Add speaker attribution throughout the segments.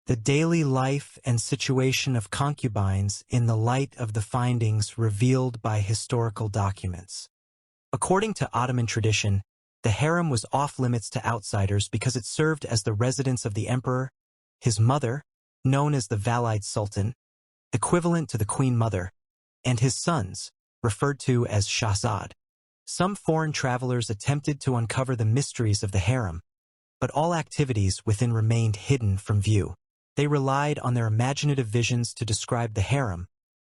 Speaker 1: The daily life and situation of concubines in the light of the findings revealed by historical documents. According to Ottoman tradition, the harem was off-limits to outsiders because it served as the residence of the emperor, his mother, known as the Valide Sultan, equivalent to the Queen Mother, and his sons, referred to as Shahzad. Some foreign travelers attempted to uncover the mysteries of the harem, but all activities within remained hidden from view. They relied on their imaginative visions to describe the harem,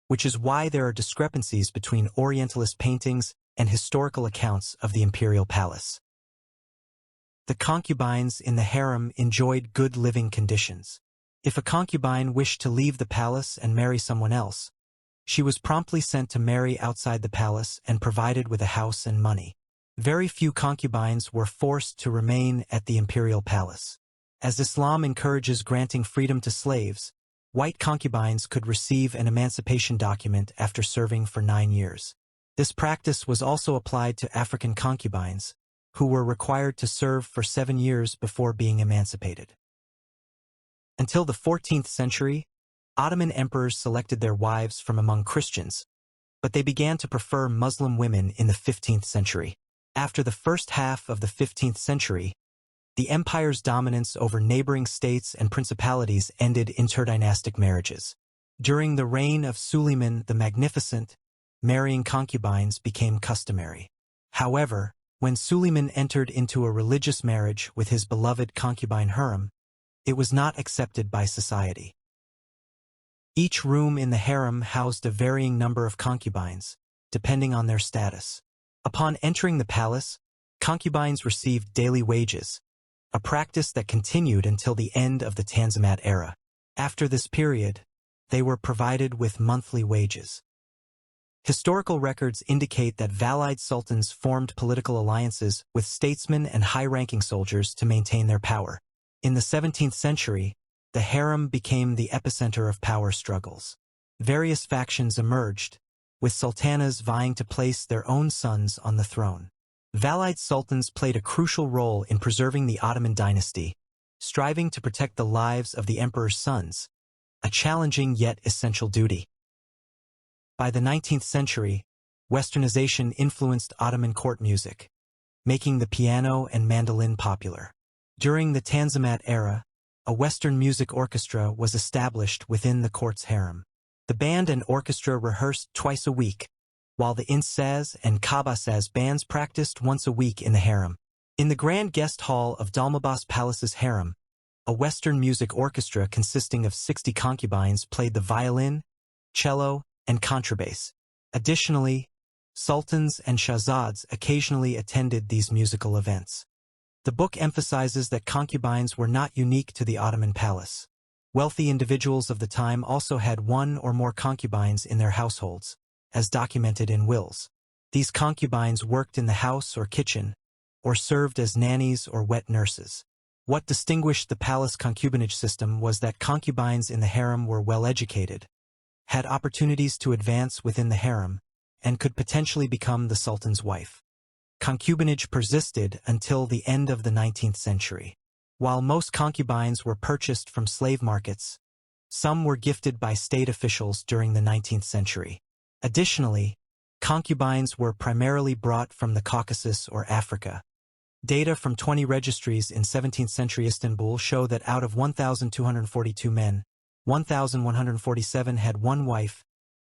Speaker 1: which is why there are discrepancies between Orientalist paintings and historical accounts of the imperial palace. The concubines in the harem enjoyed good living conditions. If a concubine wished to leave the palace and marry someone else, she was promptly sent to marry outside the palace and provided with a house and money. Very few concubines were forced to remain at the imperial palace. As Islam encourages granting freedom to slaves, white concubines could receive an emancipation document after serving for 9 years. This practice was also applied to African concubines, who were required to serve for 7 years before being emancipated. Until the 14th century, Ottoman emperors selected their wives from among Christians, but they began to prefer Muslim women in the 15th century. After the first half of the 15th century, the empire's dominance over neighboring states and principalities ended interdynastic marriages. During the reign of Suleiman the Magnificent, marrying concubines became customary. However, when Suleiman entered into a religious marriage with his beloved concubine Harem, it was not accepted by society. Each room in the harem housed a varying number of concubines, depending on their status. Upon entering the palace, concubines received daily wages, a practice that continued until the end of the Tanzimat era. After this period, they were provided with monthly wages. Historical records indicate that Valide sultans formed political alliances with statesmen and high-ranking soldiers to maintain their power. In the 17th century, the harem became the epicenter of power struggles. Various factions emerged, with sultanas vying to place their own sons on the throne. Valide sultans played a crucial role in preserving the Ottoman dynasty, striving to protect the lives of the emperor's sons, a challenging yet essential duty. By the 19th century, Westernization influenced Ottoman court music, making the piano and mandolin popular. During the Tanzimat era, a Western music orchestra was established within the court's harem. The band and orchestra rehearsed twice a week, while the Insaz and Kabasaz bands practiced once a week in the harem. In the Grand Guest Hall of Dalmabas Palace's harem, a Western music orchestra consisting of 60 concubines played the violin, cello, and contrabass. Additionally, sultans and shahzads occasionally attended these musical events. The book emphasizes that concubines were not unique to the Ottoman palace. Wealthy individuals of the time also had one or more concubines in their households, as documented in wills. These concubines worked in the house or kitchen, or served as nannies or wet nurses. What distinguished the palace concubinage system was that concubines in the harem were well-educated, had opportunities to advance within the harem, and could potentially become the sultan's wife. Concubinage persisted until the end of the 19th century. While most concubines were purchased from slave markets, some were gifted by state officials during the 19th century. Additionally, concubines were primarily brought from the Caucasus or Africa. Data from 20 registries in 17th century Istanbul show that out of 1,242 men, 1,147 had one wife,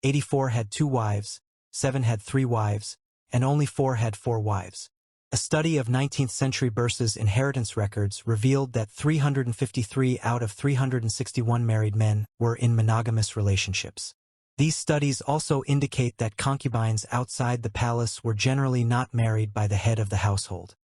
Speaker 1: 84 had 2 wives, 7 had 3 wives, and only 4 had 4 wives. A study of 19th century Bursa's inheritance records revealed that 353 out of 361 married men were in monogamous relationships. These studies also indicate that concubines outside the palace were generally not married by the head of the household.